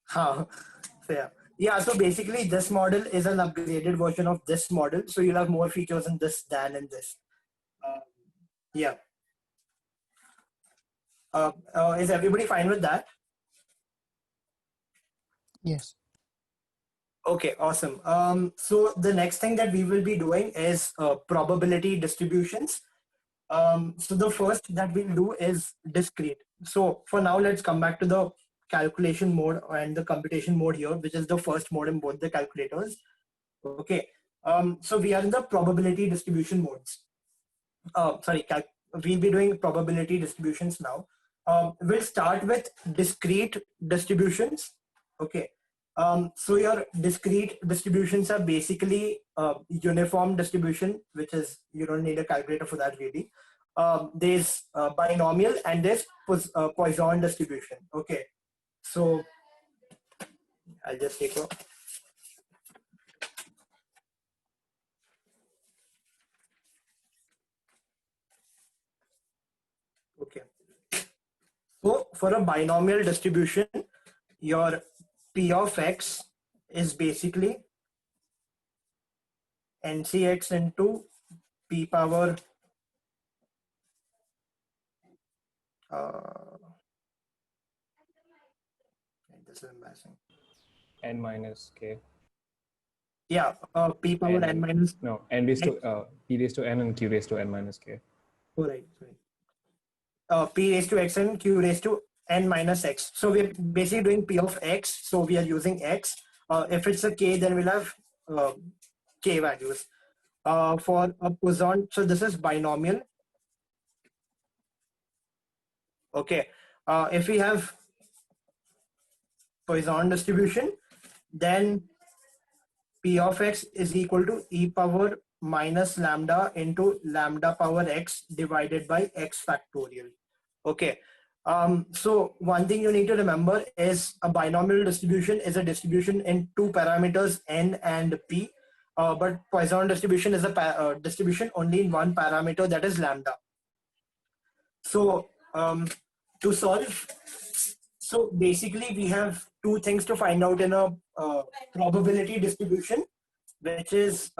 So yeah. So basically, this model is an upgraded version of this model. So you'll have more features in this than in this. Yeah. Is everybody fine with that? Yes. Okay, awesome. So the next thing that we will be doing is probability distributions. So the first that we'll do is discrete. So for now, let's come back to the calculation mode and the computation mode here, which is the first mode in both the calculators. Okay. So we are in the probability distribution modes. We'll be doing probability distributions now. We'll start with discrete distributions. Okay. So your discrete distributions are basically uniform distribution, which is, you don't need a calculator for that really. There's binomial and there's Poisson distribution. Okay. So I'll just take a okay. So for a binomial distribution, your P of X is basically NCX into P power this is embarrassing. N minus K. Yeah, P power n minus. No, N raised to P raised to N and Q raised to N minus K. Oh, right. P raised to X and Q raised to N minus X. So we're basically doing P of X. So we are using X. If it's a K, then we'll have K values. For a Poisson, so this is binomial. Okay. If we have Poisson distribution, then P of X is equal to e power minus lambda into lambda power X divided by X factorial. Okay. So one thing you need to remember is a binomial distribution is a distribution in two parameters N and P. But Poisson distribution is a distribution only in one parameter, that is lambda. So to solve, so basically we have two things to find out in a probability distribution, which is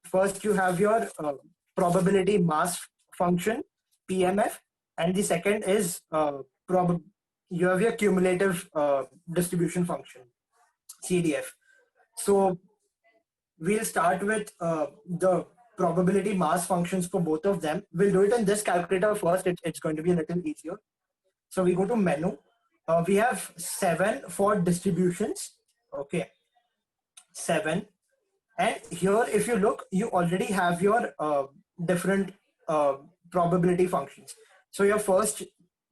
first you have your probability mass function, PMF, and the second is you have your cumulative distribution function, CDF. So we'll start with the probability mass functions for both of them. We'll do it in this calculator first. It's going to be a little easier. So we go to menu. We have 7 for distributions. Okay, 7. And here, if you look, you already have your different probability functions. So your first,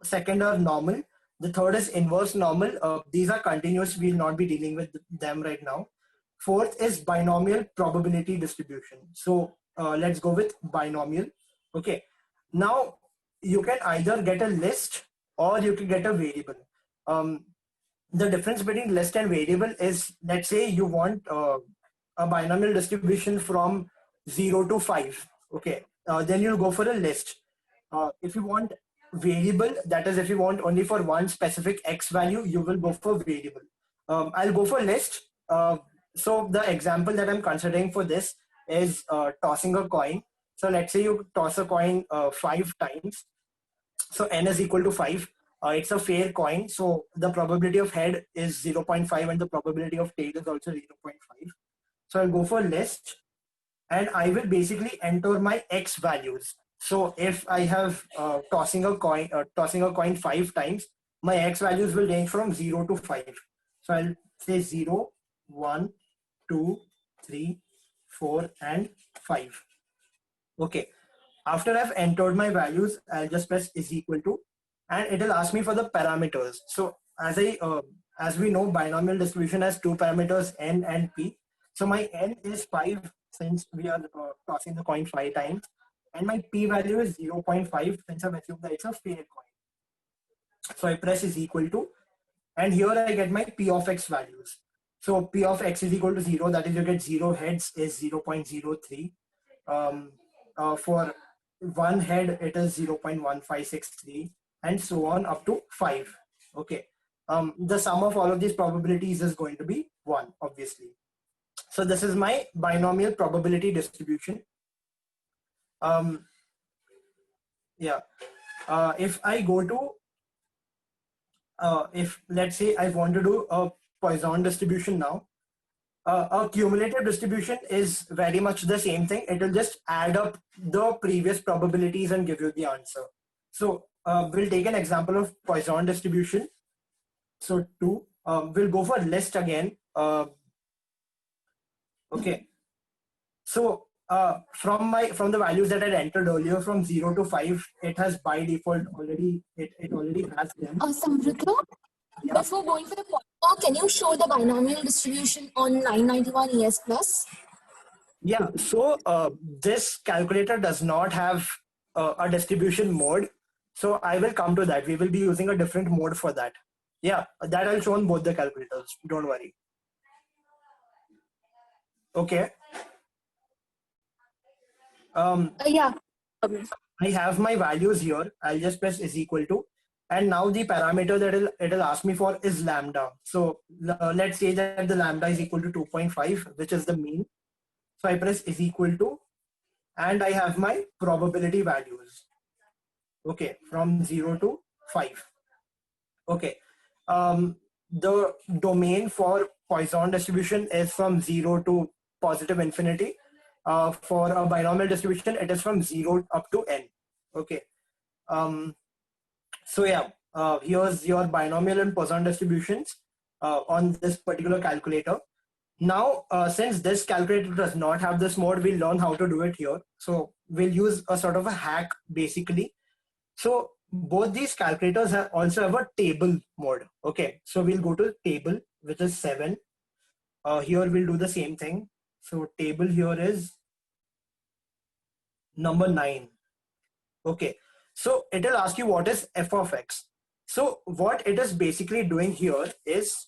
second are normal. The third is inverse normal. These are continuous. We'll not be dealing with them right now. Fourth is binomial probability distribution. So let's go with binomial. Okay. Now you can either get a list or you can get a variable. The difference between list and variable is, let's say you want a binomial distribution from 0 to 5. Okay. Then you'll go for a list. If you want variable, that is if you want only for one specific X value, you will go for variable. I'll go for list. So the example that I'm considering for this is tossing a coin. So let's say you toss a coin 5 times. So n is equal to 5. It's a fair coin. So the probability of head is 0.5 and the probability of tail is also 0.5. So I'll go for list and I will basically enter my x values. So if I have tossing a coin 5 times, my x values will range from 0 to 5. So I'll say 0, 1, 2, 3, 4, and 5. Okay. After I've entered my values, I'll just press is equal to, and it'll ask me for the parameters. So as we know, binomial distribution has two parameters, n and p. So my n is 5 since we are tossing the coin 5 times, and my p value is 0.5 since I've assumed that it's a fair coin. So I press is equal to, and here I get my p of x values. So p of x is equal to 0, that is you get 0 heads is 0.03. For one head it is 0.1563 and so on up to 5. Okay. The sum of all of these probabilities is going to be 1, obviously. So this is my binomial probability distribution. If I go to if let's say I want to do a Poisson distribution now, a cumulative distribution is very much the same thing. It will just add up the previous probabilities and give you the answer. So we'll take an example of Poisson distribution. So we'll go for list again. Okay. So from the values that I entered earlier from 0 to 5, it has by default already it already has them. Samrudha, Yeah. before going for the Poisson, can you show the binomial distribution on 991 ES Plus? Yeah, so this calculator does not have a distribution mode. So I will come to that. We will be using a different mode for that. Yeah, that I'll show on both the calculators. Don't worry. Okay. Yeah. I have my values here. I'll just press is equal to. And now the parameter that it'll ask me for is lambda. So let's say that the lambda is equal to 2.5, which is the mean. So I press is equal to, and I have my probability values. Okay, from 0 to 5. Okay. The domain for Poisson distribution is from 0 to positive infinity. For a binomial distribution, it is from 0 up to n. Okay. So yeah, here's your binomial and Poisson distributions on this particular calculator. Now, since this calculator does not have this mode, we'll learn how to do it here. So we'll use a sort of a hack basically. So both these calculators also have a table mode. Okay, so we'll go to table, which is 7. Here we'll do the same thing. So table here is number 9. Okay, so it'll ask you what is f of x. So what it is basically doing here is,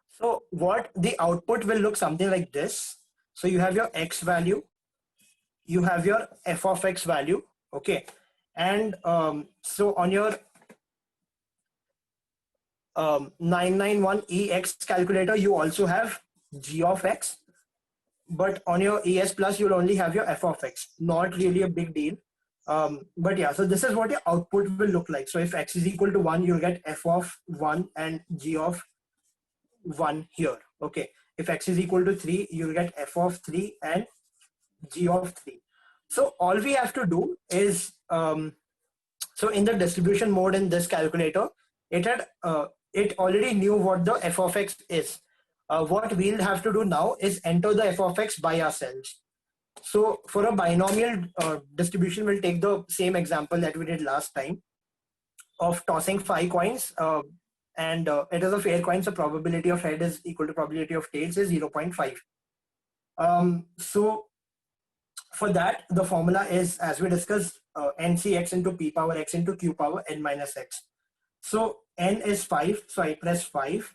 so what the output will look something like this. So you have your x value, you have your f of x value, okay, and so on your 991EX calculator, you also have g of x, but on your ES Plus, you'll only have your f of x. Not really a big deal. But yeah, so this is what your output will look like. So if x is equal to 1, you'll get f of 1 and g of 1 here. Okay. If x is equal to 3, you'll get f of 3 and g of 3. So all we have to do is, so in the distribution mode in this calculator, it already knew what the f of x is. What we'll have to do now is enter the f of x by ourselves. So for a binomial distribution, we'll take the same example that we did last time of tossing 5 coins, and it is a fair coin, so probability of head is equal to probability of tails is 0.5. So for that, the formula is, as we discussed, ncx into p power x into q power n minus x. So n is 5, so I press 5.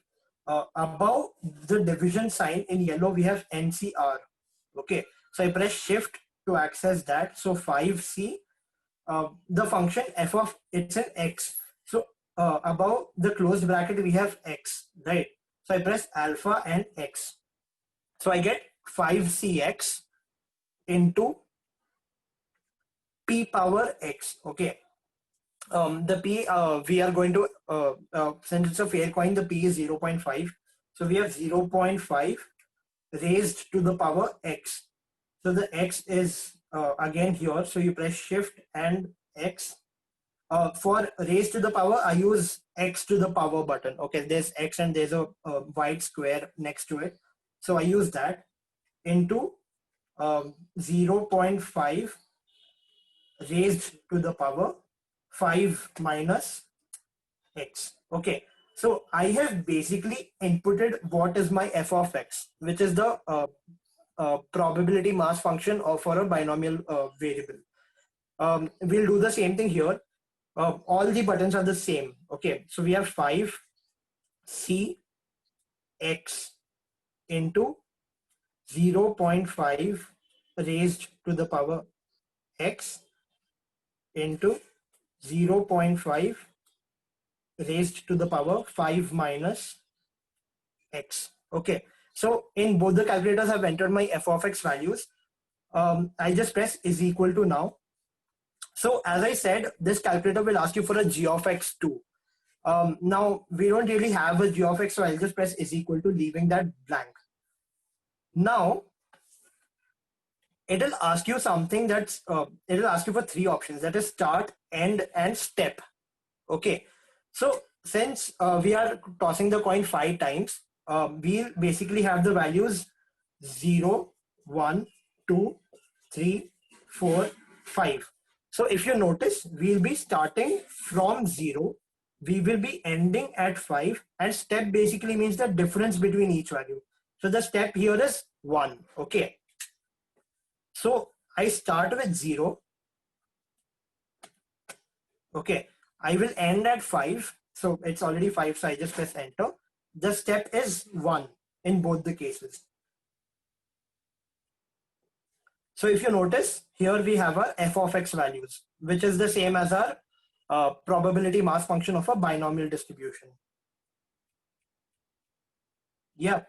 Above the division sign in yellow, we have NCR. Okay, so I press shift to access that. So 5C, the function f of it's an x. So above the closed bracket, we have x, right? So I press alpha and x. So I get 5cx into p power x. Okay. The p, we are going to, since it's a fair coin, the p is 0.5. So we have 0.5 raised to the power x. So the x is again here. So you press shift and x. For raised to the power, I use x to the power button. Okay, there's x and there's a white square next to it. So I use that into 0.5 raised to the power 5 minus x. Okay, so I have basically inputted what is my f of x, which is the probability mass function of for a binomial variable. We'll do the same thing here. All the buttons are the same. Okay, so we have 5 c x into 0.5 raised to the power x into 0.5 raised to the power 5 minus x. Okay, so in both the calculators I've entered my f of x values. I just press is equal to now. So as I said, this calculator will ask you for a g of x too. Now we don't really have a g of x, so I'll just press is equal to, leaving that blank. Now it'll ask you something that's it'll ask you for 3 options, that is start, end and step. Okay, so since we are tossing the coin 5 times, we'll basically have the values 0, 1, 2, 3, 4, 5. So if you notice, we'll be starting from 0, we will be ending at 5, and step basically means the difference between each value. So the step here is 1. Okay, so I start with 0. Okay, I will end at 5. So it's already 5, so I just press enter. The step is 1 in both the cases. So if you notice, here we have our f of x values, which is the same as our probability mass function of a binomial distribution. Yeah.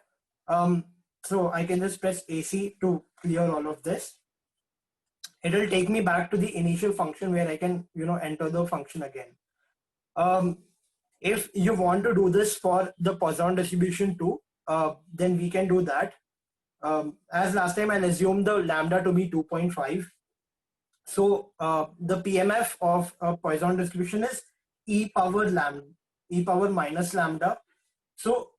So I can just press AC to clear all of this. It will take me back to the initial function where I can, enter the function again. If you want to do this for the Poisson distribution too, then we can do that. As last time, I'll assume the lambda to be 2.5. So the PMF of a Poisson distribution is e power minus lambda. So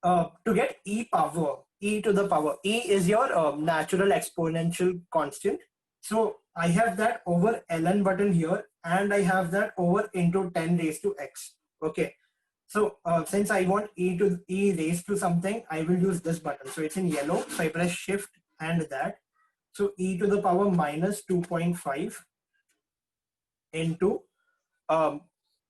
to get e to the power, e is your natural exponential constant. So I have that over ln button here, and I have that over into 10 raised to x. Okay, so since I want e raised to something, I will use this button. So it's in yellow, so I press shift and that. So e to the power minus 2.5 into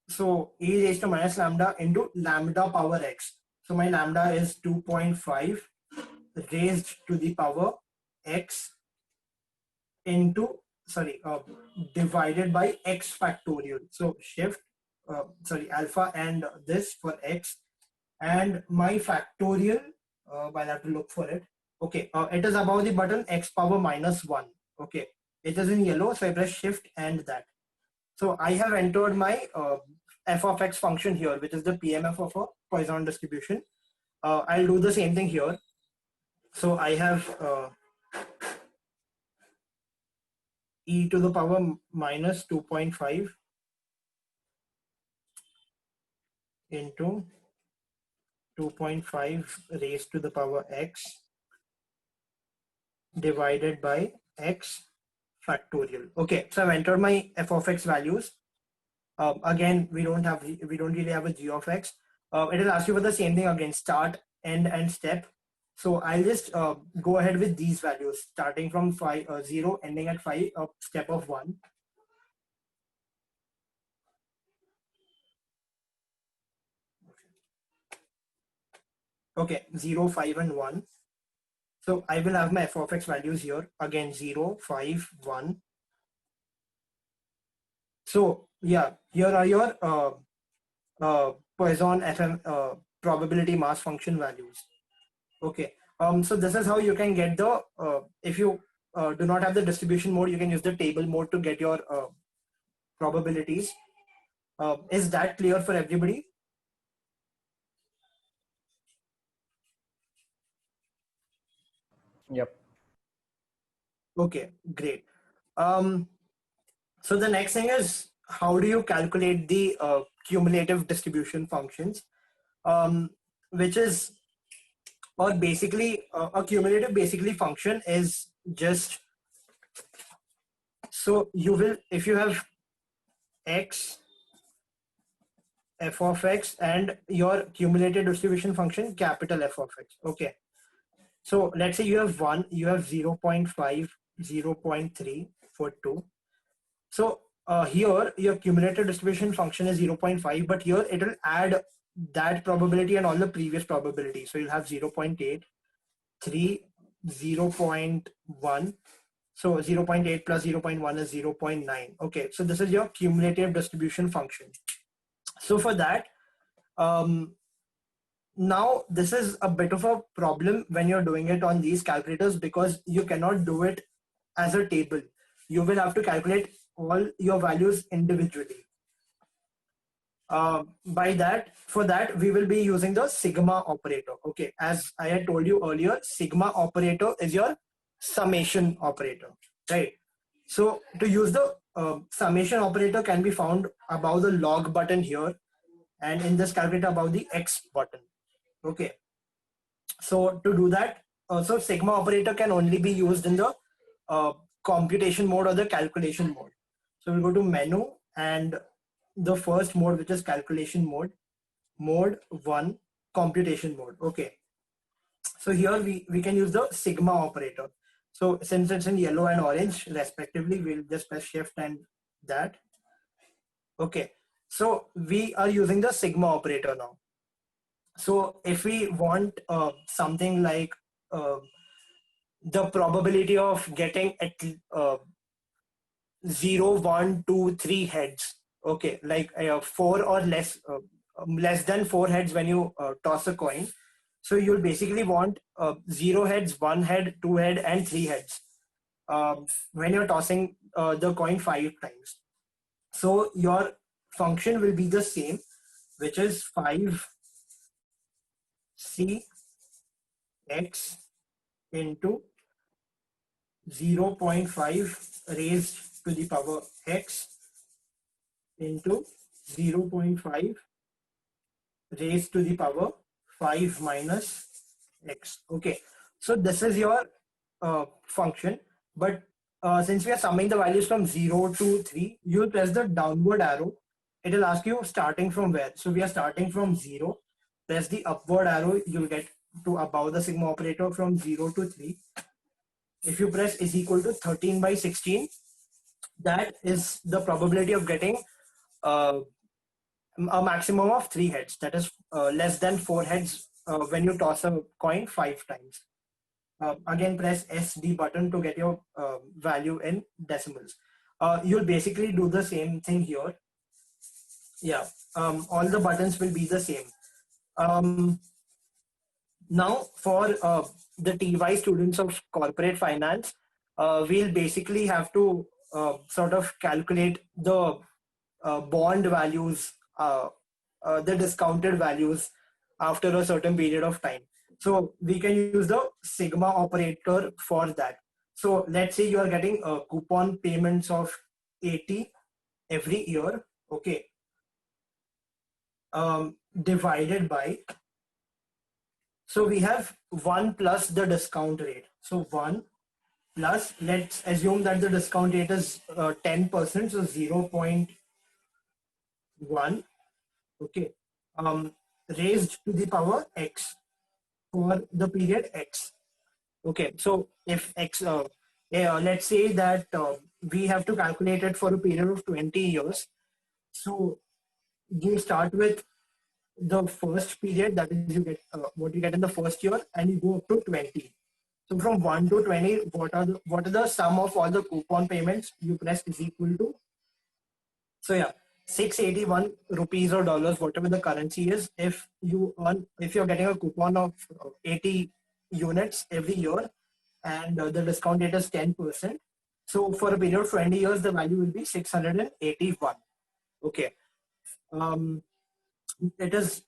so e raised to minus lambda into lambda power x. So my lambda is 2.5 raised to the power x into divided by x factorial. So shift alpha and this for x, and my factorial, I'll have to look for it. Okay, it is above the button x power minus 1. Okay, it is in yellow, so I press shift and that. So I have entered my f of x function here, which is the PMF of a Poisson distribution. I'll do the same thing here. So I have e to the power minus 2.5 into 2.5 raised to the power x divided by x factorial. Okay, so I've entered my f of x values. Again, we don't really have a g of x. It will ask you for the same thing again, start, end and step. So I'll just go ahead with these values, starting from 0, ending at 5, step of 1. Okay, 0, 5 and 1. So I will have my f of x values here, again 0, 5, 1. So yeah, here are your Poisson probability mass function values. Okay. So this is how you can get the, if you do not have the distribution mode, you can use the table mode to get your probabilities. Is that clear for everybody? Yep. Okay, great. So the next thing is, how do you calculate the cumulative distribution functions, which is, or basically a cumulative basically function is just, so you will, if you have x, f of x, and your cumulative distribution function capital F of x. Okay. So let's say you have 1, you have 0 0.5, 0 0.3 for 2. So here your cumulative distribution function is 0.5, but here it will add that probability and all the previous probability. So you'll have 0 0.8, 3, 0 0.1. So 0 0.8 plus 0 0.1 is 0 0.9. Okay, so this is your cumulative distribution function. So for that, now this is a bit of a problem when you're doing it on these calculators, because you cannot do it as a table. You will have to calculate all your values individually. For that, we will be using the sigma operator. Okay, as I had told you earlier, sigma operator is your summation operator, right? So to use the summation operator can be found above the log button here, and in this calculator above the X button. Okay, so to do that, so sigma operator can only be used in the computation mode or the calculation mode. So we'll go to menu and the first mode, which is calculation mode, mode 1, computation mode. Okay, so here we can use the sigma operator. So since it's in yellow and orange respectively, we'll just press shift and that. Okay, so we are using the sigma operator now. So if we want something like the probability of getting at 0, 1, 2, 3 heads, okay, like 4 or less, less than 4 heads when you toss a coin. So you'll basically want 0 heads, 1 head, 2 head, and 3 heads when you're tossing the coin 5 times. So your function will be the same, which is 5 C x into 0 0.5 raised to the power x into 0 0.5 raised to the power 5 minus x. Okay, so this is your function, but since we are summing the values from 0 to 3, you will press the downward arrow. It will ask you starting from where. So we are starting from 0. Press the upward arrow, you'll get to above the sigma operator from 0 to 3. If you press is equal to 13 by 16, that is the probability of getting a maximum of 3 heads. That is less than 4 heads when you toss a coin 5 times. Again, press SD button to get your value in decimals. You'll basically do the same thing here. Yeah, all the buttons will be the same. Now for the TY students of corporate finance, we'll basically have to sort of calculate the bond values, the discounted values after a certain period of time. So we can use the sigma operator for that. So let's say you are getting coupon payments of 80 every year, okay, divided by, so we have 1 plus the discount rate. So 1 plus, let's assume that the discount rate is 10%, so 0 0.1, okay, raised to the power x for the period x. Okay, so if x, let's say that we have to calculate it for a period of 20 years. So you start with the first period, that is you get what you get in the first year, and you go up to 20. So from 1 to 20, what are the sum of all the coupon payments? You press is equal to. So yeah, 681 rupees or dollars, whatever the currency is, if you're getting a coupon of 80 units every year, and the discount rate is 10%. So for a period of 20 years, the value will be 681. Okay. It is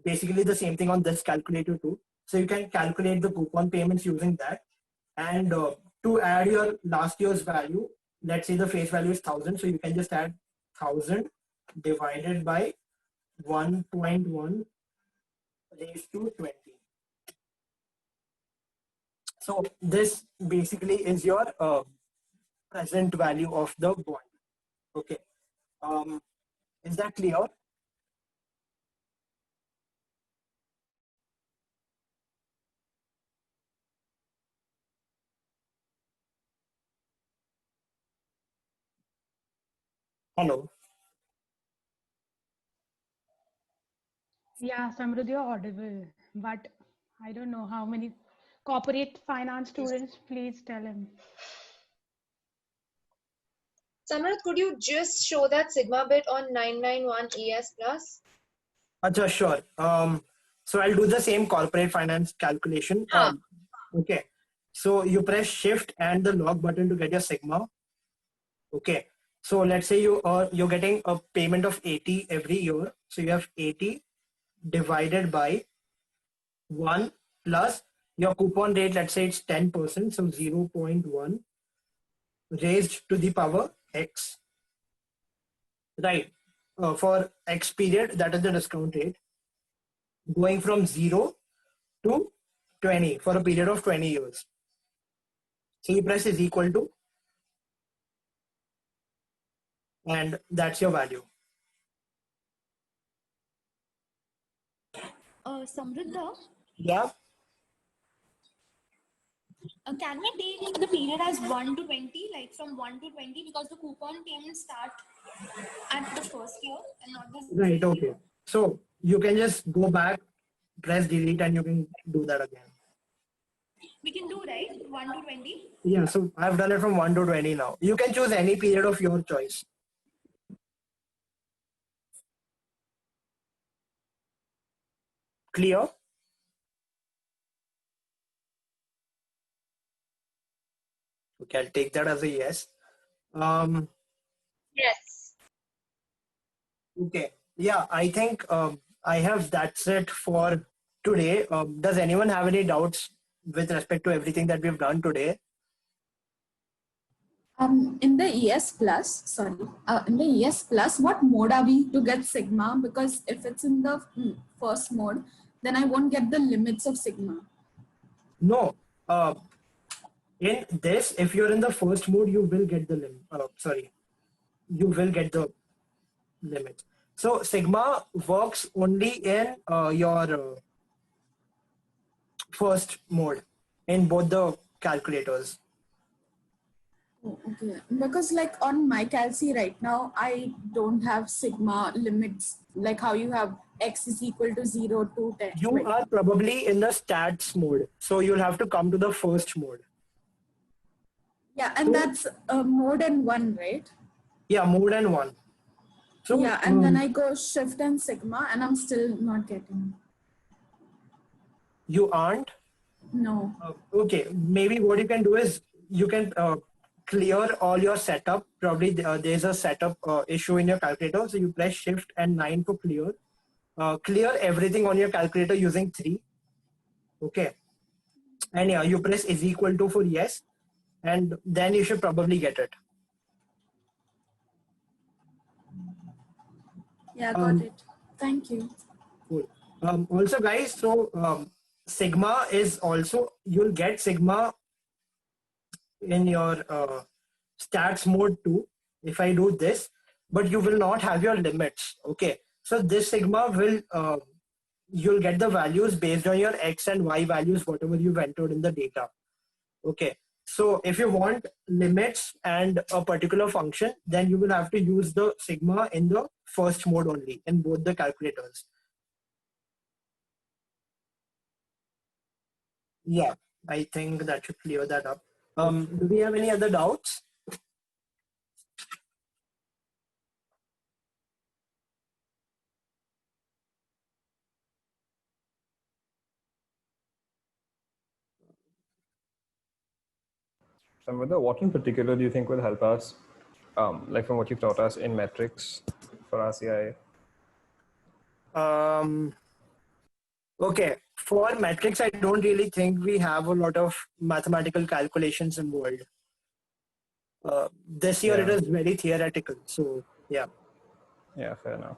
basically the same thing on this calculator too. So you can calculate the coupon payments using that. And to add your last year's value, let's say the face value is 1000. So you can just add 1000 divided by 1.1 raised to 20. So this basically is your present value of the bond. Okay. Is that clear? Hello. Yeah, Samrudha, you're audible, but I don't know how many corporate finance students. Please tell him. Samrat, could you just show that sigma bit on 991 ES plus? Achha, sure. So I'll do the same corporate finance calculation. Okay. So you press shift and the log button to get your sigma. Okay. So let's say you're getting a payment of 80 every year. So you have 80 divided by 1 plus your coupon rate, let's say it's 10%, so 0.1 raised to the power x. Right. For x period, that is the discount rate, going from 0 to 20 for a period of 20 years. So you press is equal to, and that's your value. Samrudha, Yeah. can we take the period as 1 to 20, like from 1 to 20, because the coupon payments start at the first year and not the Right. Okay. So you can just go back, press delete, and you can do that again. We can do, right? 1 to 20? Yeah. So I've done it from 1 to 20 now. You can choose any period of your choice. Clear? Okay, I'll take that as a yes. Yes. Okay. Yeah, I think that's it for today. Does anyone have any doubts with respect to everything that we've done today? In the in the ES plus, what mode are we to get sigma? Because if it's in the first mode, then I won't get the limits of sigma. No. In this, if you're in the first mode, you will get the limit. You will get the limit. So sigma works only in your first mode in both the calculators. Oh, okay. Because like on my calci right now, I don't have sigma limits, like how you have x is equal to 0 to 10. You are probably in the stats mode. So you'll have to come to the first mode. Yeah, and that's mode and 1, right? Yeah, mode and 1. So yeah, and then I go shift and sigma and I'm still not getting. You aren't? No. Okay, maybe what you can do is you can clear all your setup. Probably there's a setup issue in your calculator. So you press shift and 9 for clear. Clear everything on your calculator using 3. Okay. And yeah, you press is equal to for yes. And then you should probably get it. Yeah, got it. Thank you. Cool. Also guys, so sigma is also, you'll get sigma in your stats mode too if I do this, but you will not have your limits. Okay, so this sigma will you'll get the values based on your x and y values, whatever you've entered in the data. Okay, so if you want limits and a particular function, then you will have to use the sigma in the first mode only in both the calculators. Yeah, I think that should clear that up. Do we have any other doubts? Samrudha, what in particular do you think will help us, like from what you've taught us in metrics for RCI? Okay, for metrics, I don't really think we have a lot of mathematical calculations involved. This year it is very theoretical, so yeah. Yeah, fair enough.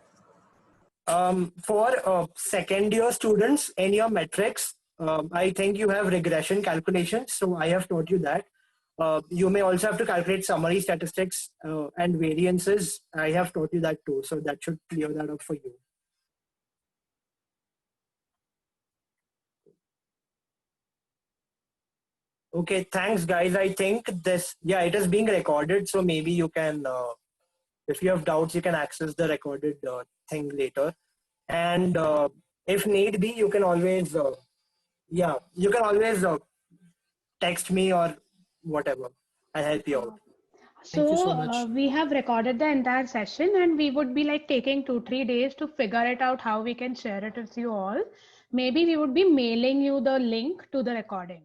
For second year students in your metrics, I think you have regression calculations, so I have taught you that. You may also have to calculate summary statistics and variances. I have taught you that too, so that should clear that up for you. Okay, thanks guys. I think this, yeah, it is being recorded, so maybe you can, if you have doubts, you can access the recorded thing later. And if need be, you can always, yeah, you can always text me or whatever. I'll help you out. So, Thank you so much. we have recorded the entire session and we would be like taking 2-3 days to figure it out how we can share it with you all. Maybe we would be mailing you the link to the recording.